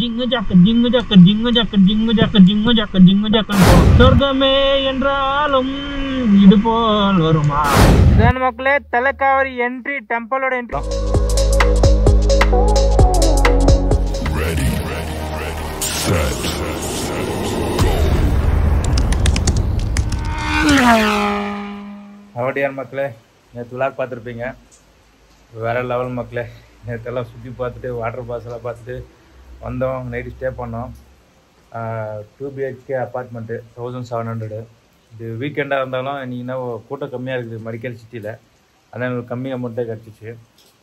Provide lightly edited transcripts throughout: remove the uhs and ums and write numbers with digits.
ஜிங்கு jack ஜிங்கு jack ஜிங்கு jack ஜிங்கு jack ஜிங்கு jack ஜிங்கு jack சொர்க்கமே என்றாலும் இது போல் வருமா? இதான் மக்களே தலைக்காவரி என்ட்ரி, டெம்பிளோட என்ட்ரி. அவடியார் மக்களே, நேற்று விளாக் பார்த்துருப்பீங்க. வேறு லெவல் மக்களே. நேற்றெல்லாம் சுற்றி பார்த்துட்டு வாட்டர் ஃபால்ஸ் எல்லாம் பார்த்துட்டு வந்தோம். நைட்டு ஸ்டே பண்ணோம். 2 BHK அப்பார்ட்மெண்ட்டு 1700. இது வீக்கெண்டாக இருந்தாலும் இன்றைக்கினா கூட்டம் கம்மியாக இருக்குது மெடிக்கல் சிட்டியில். அதான் எனக்கு கம்மி அமௌண்ட்டே கிடச்சிச்சு.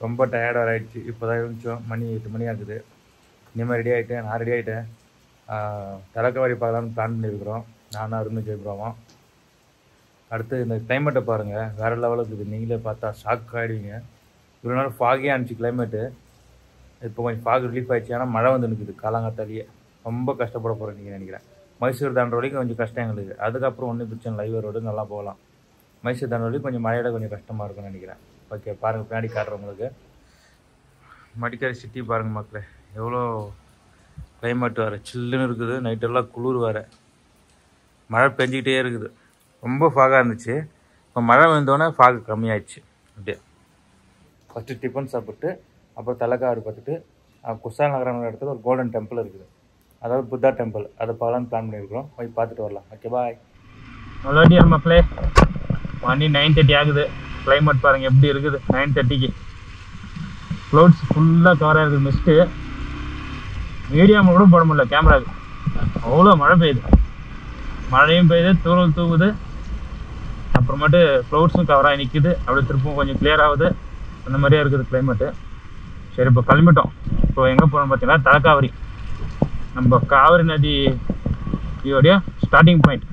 ரொம்ப டயர்டாக ஆகிடுச்சு. இப்போ தான் இருந்துச்சோம். மணி 8 மணி ஆகுது. இனிமேல் ரெடி ஆகிட்டேன். நான் ரெடி ஆகிட்டேன். தலைக்காவரி பார்க்கலான்னு பிளான் பண்ணியிருக்கிறோம். நானும் அருண் ஜெயபுராவும். அடுத்து இந்த கிளைமேட்டை பாருங்கள், வேறு லெவலுக்கு இருக்குது. நீங்களே பார்த்தா ஷாக் ஆகிடுவீங்க. இவ்வளோ நேரம் ஃபாகியாக இருந்துச்சு கிளைமேட்டு. இப்போ கொஞ்சம் ஃபாக் ரிலீஃப் ஆகிடுச்சு. ஆனால் மழை வந்து நிற்குது காலாங்காத்தாலேயே. ரொம்ப கஷ்டப்பட போகிறேன் நீங்கள் நினைக்கிறேன். மைசூர் தாண்டுற வரைக்கும் கொஞ்சம் கஷ்டம் எங்களுக்கு. அதுக்கப்புறம் ஒன்றும் பிரச்சனை லைவ் ரோடு நல்லா போகலாம். மைசூர் தாண்டுற வரைக்கும் கொஞ்சம் மழையோட கொஞ்சம் கஷ்டமாக இருக்கும்னு நினைக்கிறேன். ஓகே, பாருங்கள் பின்னாடி காட்டுறவங்களுக்கு மடிக்கரை சிட்டி பாருங்கள் மக்களே. எவ்வளோ கிளைமேட் வேறு சில்லுன்னு இருக்குது. நைட்டெல்லாம் குளிர் வேறு. மழை பெஞ்சிக்கிட்டே இருக்குது. ரொம்ப ஃபாகாக இருந்துச்சு. இப்போ மழை வந்தோடனே ஃபாகு கம்மியாயிடுச்சு. அப்படியே ஃபஸ்ட்டு டிஃபன் சாப்பிட்டு அப்புறம் தலைக்காவரி பார்த்துட்டு குசால் நகரம் இடத்துல ஒரு கோல்டன் டெம்பிள் இருக்குது. அதாவது புத்தா டெம்பிள். அதை பார்க்கலான்னு பிளான் பண்ணியிருக்கிறோம். போய் பார்த்துட்டு வரலாம். ஓகே, பாய். நல்லா டியர் மக்களே, மணி 9:30 ஆகுது. கிளைமேட் பாருங்கள் எப்படி இருக்குது. 9:30க்கு க்ளவுட்ஸ் ஃபுல்லாக கவராக இருக்குது. மிஸ்ட்டு மீடியாமல் கூட போட முடியல கேமராவுக்கு. அவ்வளோ மழை பெய்யுது. மழையும் பெய்யுது, தூரல் தூவுது. அப்புறமேட்டு க்ளவுட்ஸும் கவராகி நிற்கிது. அப்படியே திருப்பும் கொஞ்சம் கிளியர் ஆகுது. அந்த மாதிரியே இருக்குது கிளைமேட்டு. சரி, இப்போ கிளம்பிட்டோம். இப்போ எங்கே போகிறோம்னு பார்த்தீங்கன்னா தலைக்காவரி. நம்ம காவிரி நதி இதோடைய ஸ்டார்டிங் பாயிண்ட்.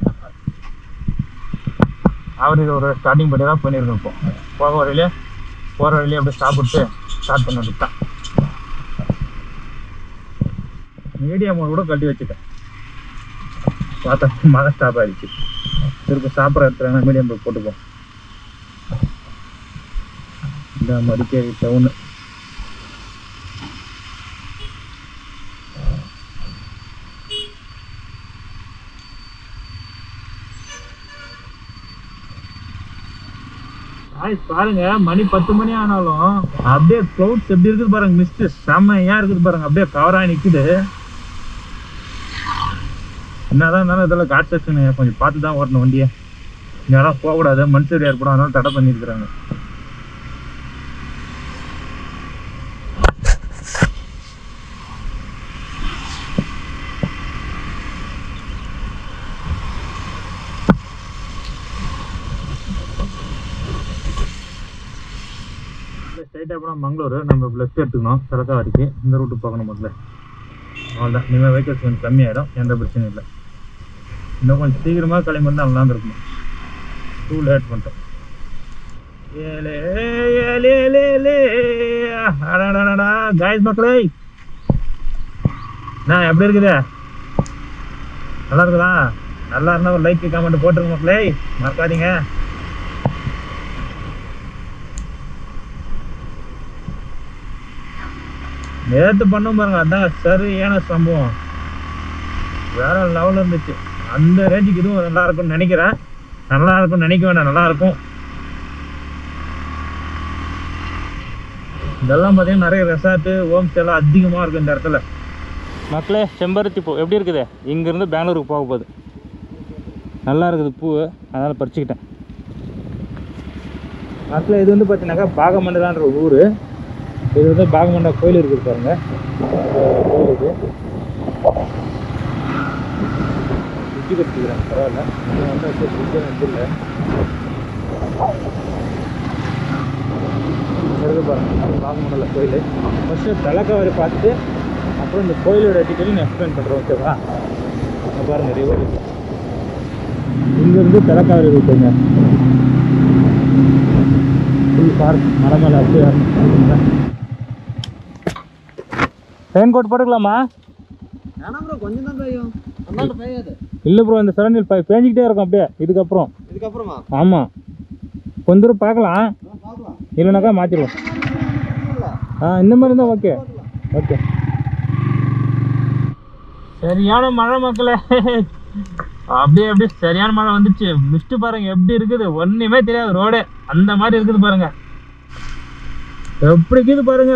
காவிரி ஒரு ஸ்டார்டிங் பாயிண்ட் தான் பண்ணியிருக்கோம். இப்போ போகிற வழியிலே அப்படியே சாப்பிட்டு ஸ்டார்ட் பண்ண வேண்டியது தான். மீடியம் கூட கட்டி வச்சுட்டேன். பார்த்தா மழை ஸ்டாப் ஆகிடுச்சு. திருப்பி சாப்பிட்ற இடத்துல மீடியம் போட்டுப்போம். இந்த மடிக்கேரி டவுனு. பாருங்க, மணி 10 மணி ஆனாலும் அப்படியே க்ளவுட்ஸ் எப்படி இருக்குது பாருங்க. மிஸ்ட் செம்மையா இருக்குது பாருங்க. அப்படியே கவராக நிற்குது. என்னதான் இருந்தாலும் இதெல்லாம் காட் செக்ஷன் கொஞ்சம் பார்த்து தான் ஓட்டணும் வண்டியை. இங்கெல்லாம் போகக்கூடாது, மனுஷர் ஏற்படும். அதனால தடை பண்ணியிருக்கிறாங்க. ஸ்ட்ரைட்டாக போனால் மங்களூர். நம்ம லெஃப்ட் எடுத்துக்கணும் தலைக்காவரிக்கு. இந்த ரூட்டு போகணும் முதல்ல. அவ்வளோதான். இனிமேல் வெஹிக்கல்ஸ் கொஞ்சம் கம்மியாயிடும். எந்த பிரச்சனையும் இல்லை. இன்னும் கொஞ்சம் சீக்கிரமாக கிளம்பி வந்து நல்லா இருக்கணும். டூ லேட் பண்ணிட்டோம். காய்ஸ் மக்களே, நான் எப்படி இருக்குது? நல்லா இருக்குதா? நல்லா இருந்தால் ஒரு லைக் கமெண்ட் போட்டுருங்க மக்களே, மறக்காதீங்க. நேற்று பண்ணும் பாருங்க, அதான் சரியான சம்பவம். வேற லெவலில் இருந்துச்சு. அந்த ரேஞ்சுக்கு இதுவும் நல்லா இருக்கும்னு நினைக்கிறேன். நல்லா இருக்கும்னு நினைக்க வேண்டாம், நல்லா இருக்கும். இதெல்லாம் பார்த்தீங்கன்னா நிறைய ரெசார்ட்டு, ஹோம் ஸ்டே எல்லாம் அதிகமாக இருக்குது இந்த இடத்துல. மக்களே, செம்பருத்தி பூ எப்படி இருக்குது? இங்கேருந்து பெங்களூருக்கு போக போகுது. நல்லா இருக்குது பூ, அதனால் பறிச்சுக்கிட்டேன். மக்களே, இது வந்து பார்த்தீங்கன்னாக்கா பாகமண்டலான்ற ஊர். இது வந்து பாகமண்டா கோயில் இருக்குது பாருங்க. கோயில் இது சுற்றி கட்டிக்கிறேன், பரவாயில்ல. வந்து இல்லை பாருங்க, பாகமண்டல கோயில். ஃபஸ்ட்டு தலைக்காவரி பார்த்துட்டு அப்புறம் இந்த கோயிலோட டீட்டெயிலும் நான் எக்ஸ்பிளைன் பண்ணுறேன். ஓகேவா? பாருங்க, ரிவர் இங்கேருந்து தலைக்காவரி ரூட்டுங்க. ஃபுல் பார்க், மலை மேலே அப்படியே. ரெயின் கோட் போட்டுக்கலாமா? கொஞ்சம் தான் பெய்யும், பெய்யாது. இல்லை ப்ரோ, இந்த சரண்டில் பேஞ்சிக்கிட்டே இருக்கும் அப்படியே. இதுக்கப்புறமா ஆமாம், கொஞ்ச தூரம் பார்க்கலாம். இல்லைனாக்கா மாற்றிடுவோம். இந்த மாதிரி இருந்தால் ஓகே. சரியான மழை மக்களே, அப்படியே அப்படியே சரியான மழை வந்துச்சு. மிஸ்ட் பாருங்க எப்படி இருக்குது, ஒண்ணுமே தெரியாது ரோடு, அந்த மாதிரி இருக்குது பாருங்க. எப்படி இருக்குது பாருங்க.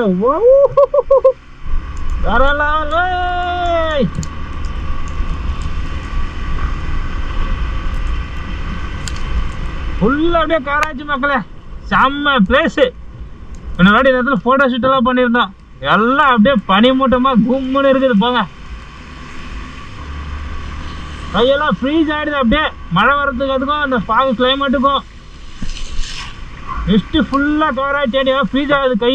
ஃபுல்லா அப்படியே காராச்சு மக்களே, செம்ம பிளேஸ். முன்னாடி நேரத்துல போட்டோ ஷூட் எல்லாம் பண்ணியிருந்தோம், எல்லாம் அப்படியே பனிமூட்டமா கும்முன்னு இருக்குது போங்க. கையெல்லாம் ஃப்ரீஸ் ஆயிடுது அப்படியே மழை வர்றதுக்கு, அதுக்கும் அந்த ஃபாக் கிளைமேட்டுக்கும். மிஸ்ட் ஃபுல்லா கவர் ஆகிட்டு ஃப்ரீஸ் ஆகுது கை.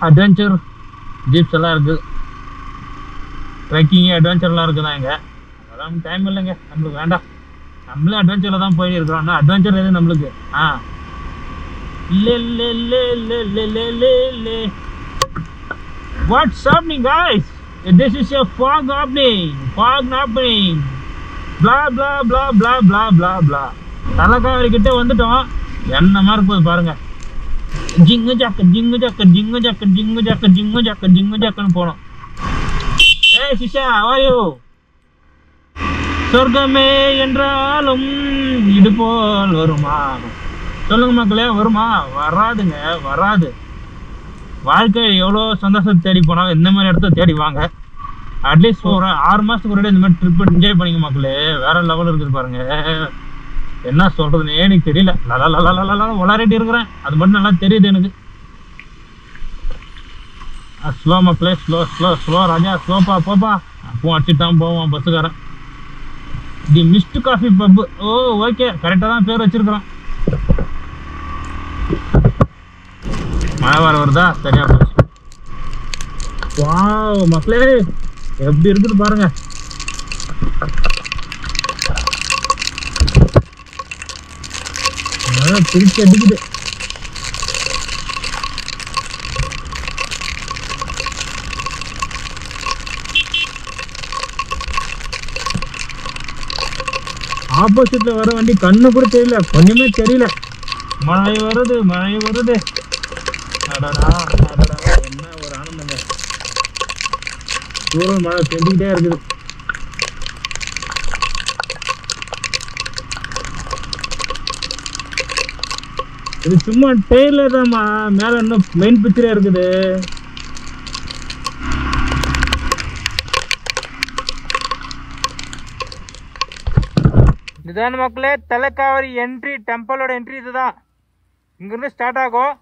அட்வென்ச்சர் ஜீப்ஸ் எல்லாம் இருக்கு, ட்ரெக்கிங் அட்வென்ச்சர்லாம் இருக்குதான். இங்க அதெல்லாம் டைம் இல்லைங்க, நம்மளுக்கு வேண்டாம். நம்மளும் அட்வென்ச்சரில் தான் போய் இருக்கிறோம். ஆனால் அட்வென்ச்சர் எது நம்மளுக்கு? What's happening guys? This is your fog opening. Blah blah blah blah blah blah blah. தலக்காவரி கிட்ட வந்துட்டோம், என்ன மாதிரி போகுது பாருங்க. ஜிங்கு ஜாக்கு ஜிங்கு ஜாக்கு ஜிங்கு ஜாக்கு ஜிங்கு ஜாக்கு ஜிங்கு ஜாக்கு ஜிங்கு ஜாக்குன்னு போனோம். ஏய் சிஷா, how are you? சொர்க்கமே என்றாலும் இது போல் வருமா? சொல்லுங்க மக்களே, வருமா? வராதுங்க, வராது. வாழ்க்கை எவ்வளோ சந்தோஷத்தை தேடி போனாலும் இந்த மாதிரி இடத்த தேடி வாங்க. அட்லீஸ்ட் ஒரு 6 மாதத்துக்கு ஒரு இந்த மாதிரி ட்ரிப் என்ஜாய் பண்ணிங்க மக்களே. வேற லெவல் இருக்குது பாருங்க. என்ன சொல்றதுன்னு எனக்கு தெரியல, விளாடிட்டு இருக்கிறேன், அது மட்டும் நல்லா தெரியுது எனக்கு. ஸ்லோ மக்களே, ஸ்லோ ஸ்லோ ஸ்லோ ராஜா, ஸ்லோப்பா போப்பா. அப்போ அடிச்சுட்டு தான் போவோம் பஸ்ஸுக்காரன். தி மிஸ்ட் காஃபி பப். ஓ ஓகே, கரெக்டாக தான் பேர் வச்சிருக்கிறோம். மழை வர வருதா? சரியா போச்சு. வாவ் மக்களே, எப்படி இருக்குது பாருங்க. மழை பிரிச்சு அடிக்குது. ஆப்போசிட்ல வர வண்டி கண்ணு கூட தெரியல, கொஞ்சமே தெரியல. மழை வருது, மழை வருது. அடடா அடடா, என்ன ஒரு ஆனந்தங்க. தூரம் மழை பெஞ்சிக்கிட்டே இருக்குது. இது சும்மா டெய்ல தான், மேல இன்னும் மெயின் பிக்சரே இருக்குது. இதுதான் மக்களே தலைக்காவரி என்ட்ரி, டெம்பிளோட என்ட்ரி இதுதான். இங்கிருந்து ஸ்டார்ட் ஆகும்.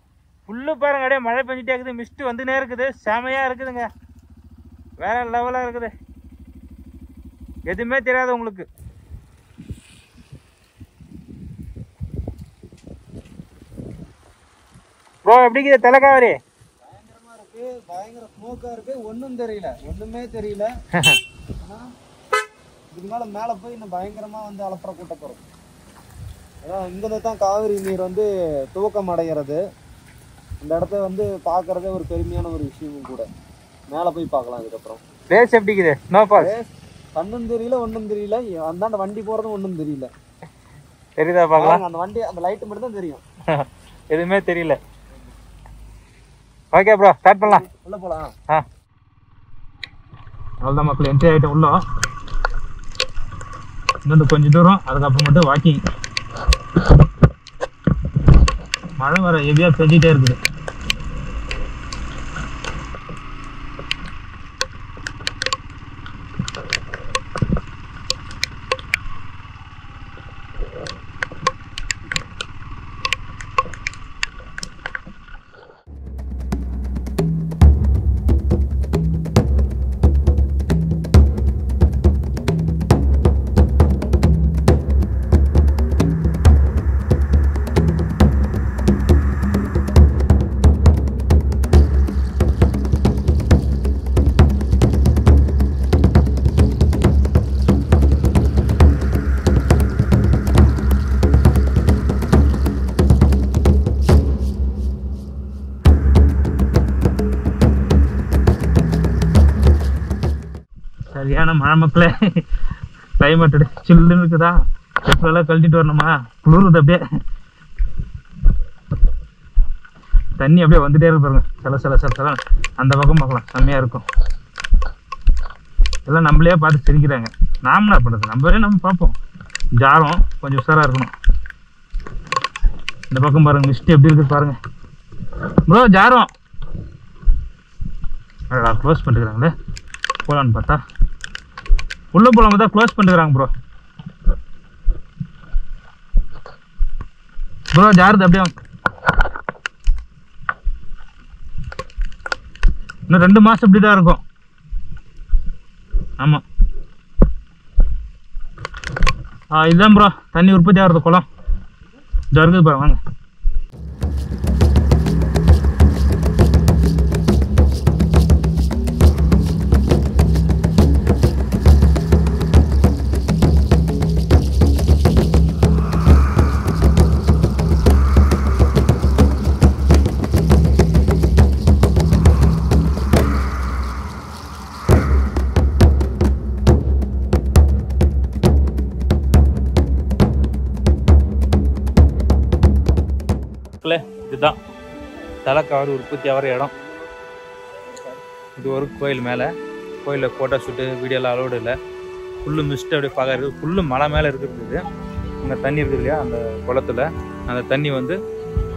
ஃபுல்லு பாருங்க, அப்படியே மழை பெஞ்சிட்டே இருக்குது, மிஸ்ட் வந்துனே இருக்குது, செமையா இருக்குதுங்க, வேற லெவலா இருக்குது. எதுவுமே தெரியாது உங்களுக்கு. ப்ரோ எப்படி இருக்குது தலைக்காவரி? பயங்கரமா இருக்கு, பயங்கர ஸ்மோக்கா இருக்கு, ஒண்ணும் தெரியல, ஒண்ணுமே தெரியல. இதுக்கு மேல போய் இன்னும் பயங்கரமா வந்து அலப்பற கூட்ட போறோம். அதான் இங்கிருந்து தான் காவிரி நீர் வந்து துவக்கம் அடைகிறது. இந்த இடத்த வந்து பாக்குறதே ஒரு பெருமையான ஒரு விஷயமும் கூட. மேல போய் பார்க்கலாம். அதுக்கப்புறம் பிளேஸ் எப்படி இருக்குது? நோ பாஸ், கண்ணும் தெரியல, ஒண்ணும் தெரியல. அந்தாண்ட வண்டி போறதும் ஒண்ணும் தெரியல. தெரியுதா பார்க்கலாம்? அந்த வண்டி, அந்த லைட் மட்டும் தான் தெரியும், எதுவுமே தெரியல. ஓகே ப்ரோ, ஸ்டார்ட் பண்ணலாம். உள்ள போலாம். அவ்வளோதான் மக்கள், என்ட்ரி ஆகிட்டு உள்ள. இன்னும் கொஞ்சம் தூரம், அதுக்கப்புறம் மட்டும் வாக்கிங். மழை வர ஹெவியாக பெஞ்சிட்டே இருக்குது. சரியான மழை மக்களே. கிளைமேட் சில்லுன்னு இருக்குதா? செப்பலெல்லாம் கழட்டிட்டு வரணுமா? குளிருது அப்படியே. தண்ணி அப்படியே வந்துட்டே இருக்கு பாருங்க. சில அந்த பக்கம் பார்க்கலாம், செம்மையாக இருக்கும். எல்லாம் நம்மளே பார்த்து சிரிக்கிறாங்க. நாம என்ன பண்ணுறது, நம்ம பார்ப்போம். ஜாரம் கொஞ்சம் உஷாராக இருக்கணும். இந்த பக்கம் பாருங்க, மிஸ்ட் எப்படி இருக்குது பாருங்க ப்ரோ. ஜாரம் க்ளோஸ் பண்ணிக்கிறாங்களே, போகலான்னு பார்த்தா உள்ள போகலாம் தான் க்ளோஸ் பண்ணிக்கிறாங்க ப்ரோ. ப்ரோ ஜாருது அப்படியே. இன்னும் 2 மாதம் இப்படி தான் இருக்கும். ஆமாம் இதுதான் ப்ரோ தண்ணி உற்பத்தி ஆகிறது குளம். இது இருக்குது பாருங்க, வாங்க. இதுதான் தலைக்காவடி உற்பத்தி ஆகிற இடம். இது ஒரு கோயில் மேலே. கோயிலில் ஃபோட்டோ ஷூட்டு வீடியோலாம் அலோடு இல்லை. ஃபுல்லு மிஸ்ட் அப்படியே பார்க்கறது. ஃபுல்லு மலை மேலே இருக்கிறது. அங்கே தண்ணி இருக்குது இல்லையா, அந்த குளத்தில் அந்த தண்ணி வந்து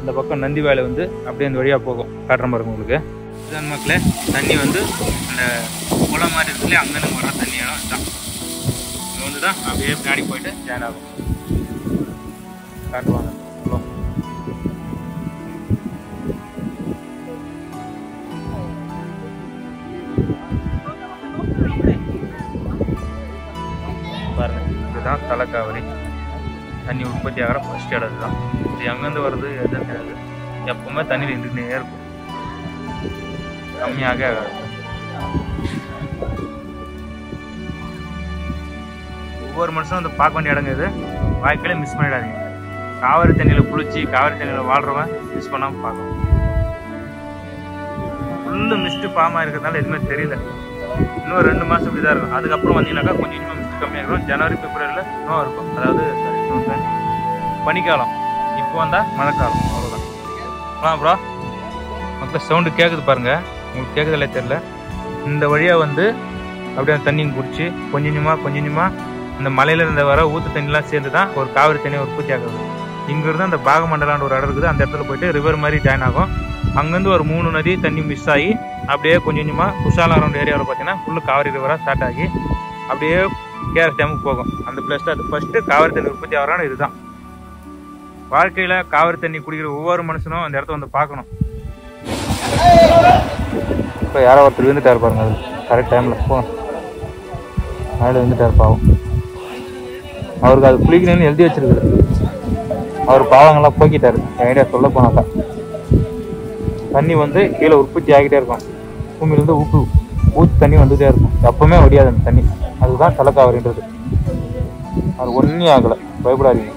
இந்த பக்கம் நந்தி வேலை வந்து அப்படியே அந்த வழியாக போகும். காட்டுற மாதிரி உங்களுக்கு இதுதான் மக்களே. தண்ணி வந்து அந்த குளம் மாதிரி இருக்கு இல்லையா, அங்கேருந்து வர தண்ணி இடம் இதுதான். இங்கே வந்து தான் அப்படியே பின்னாடி போயிட்டு ஜாயின் ஆகும். காட்டுவாங்க குளம். பாருங்க, இதுதான் தலைக்காவடி. தண்ணி உற்பத்தி ஆகிற ஃபர்ஸ்ட் இடம் இதுதான். இது எங்கேருந்து வருது எதுன்னு தெரியாது. எப்பவுமே தண்ணி இருந்துகிட்டே இருக்கும், கம்மியாக ஆகாது. ஒவ்வொரு மனுஷனும் வந்து பார்க்க வேண்டிய இடங்க இது. வாழ்க்கையில மிஸ் பண்ணிடாதீங்க. காவிரி தண்ணியில் குளிச்சு காவிரி தண்ணியில் வாழ்றவன் மிஸ் பண்ணாமல் பார்க்கணும். ஃபுல்லு மிஸ்ட்டு ஃபார்மாக இருக்கிறதுனால எதுவுமே தெரியல. இன்னும் 2 மாதம் இப்படி தான் இருக்கும். அதுக்கப்புறம் வந்தீங்கன்னாக்கா கொஞ்சம் இன்னும் மிஸ்ட் கம்மியாகிடும். ஜனவரி பிப்ரவரியில் இன்னும் இருக்கும். அதாவது பனிக்காலம். இப்போ வந்தால் மழைக்காலம், அவ்வளோதான். ப்ரோ மக்கள் சவுண்டு கேட்குது பாருங்கள். உங்களுக்கு கேட்குதில்ல தெரியல. இந்த வழியாக வந்து அப்படியே அந்த தண்ணியும் குடிச்சு கொஞ்சம் கொஞ்சமாக இந்த மலையில் இருந்த வர ஊற்று தண்ணிலாம் சேர்ந்து தான் ஒரு காவிரி தண்ணியை உற்பத்தி ஆகுது. இங்கேருந்து அந்த பாகமண்டலான்ற ஒரு இடம் இருக்குது. அந்த இடத்துல போய்ட்டு ரிவர் மாதிரி ஜாயின் ஆகும். அங்கேருந்து ஒரு 3 நதி தண்ணி மிஸ் ஆகி அப்படியே கொஞ்சமாக குஷாலாரம் ஏரியாவில் பார்த்தீங்கன்னா ஃபுல்லு காவிரி ரிவராக ஸ்டார்ட் ஆகி அப்படியே கேஆர்எஸ் டேமுக்கு போகும். அந்த பிளேஸ் தான் ஃபஸ்ட்டு காவிரி தண்ணி உற்பத்தி ஆகிறான்னு இதுதான். வாழ்க்கையில் காவிரி தண்ணி குடிக்கிற ஒவ்வொரு மனுஷனும் அந்த இடத்த வந்து பார்க்கணும். இப்போ யாரோ ஒருத்தர் விழுந்துட்டார் பாருங்க. அது கரெக்ட் டைமில் போ மேலே விழுந்துட்டார் பாவம். அவருக்கு அது குளிக்கணும்னு எழுதி வச்சிருக்குது. அவர் பாவங்கள்லாம் போக்கிட்டார். என் ஐடியா சொல்ல போனாக்கா தண்ணி வந்து கீழே உற்பத்தி ஆகிட்டே இருக்கும். பூமியிலேருந்து ஊற்று தண்ணி வந்துகிட்டே இருக்கும். எப்பவுமே ஒடியாது அந்த தண்ணி. அதுதான் தலைக்காவிரின்றது. அது ஒன்றும் ஆகலை, பயப்படாதீங்க.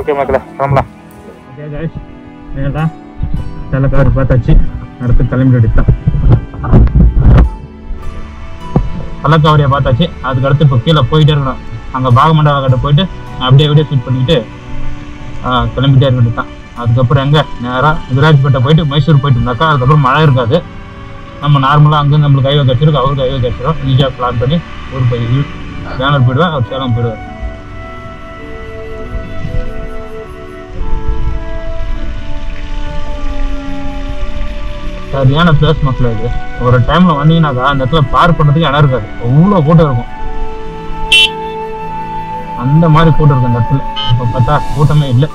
ஓகே மக்களே, கிளம்பலாம். ஓகே கைஸ், வேண்டாம் தலைக்காவிரி பார்த்தாச்சு. அடுத்து கிளம்பி எடுத்தான். தலைக்காவிரியை பார்த்தாச்சு. அதுக்கு அடுத்து இப்போ கீழே போயிட்டே இருக்கணும். அங்கே பாகமண்டல கிட்ட போயிட்டு அப்படியே ஷூட் பண்ணிக்கிட்டு கிளம்பிட்டே இருக்க வேண்டியதான். அதுக்கப்புறம் எங்கே நேராக விராஜ்பேட்டை போயிட்டு மைசூர் போயிட்டு இருந்தாக்கா அதுக்கப்புறம் மழை இருக்காது. நம்ம நார்மலாக அங்கே நம்மளுக்கு ஹைவே கிடச்சிருக்கு, அவருக்கு ஹைவே கிடச்சிடும். ஈஸியாக பிளான் பண்ணி ஊர் போய் சேலம் போயிடுவேன், அவர் சேலம் போயிடுவார். சரியான பிளேஸ் மக்கள். இது ஒரு டைமில் வந்தீங்கன்னாக்கா அந்த இடத்துல பார்க் பண்ணுறதுக்கு இடம் இருக்காது. அவ்வளோ கூட்டம் இருக்கும். அந்த மாதிரி கூட்டம் இருக்கும் அந்த இடத்துல. இப்போ பார்த்தா கூட்டமே இல்லை.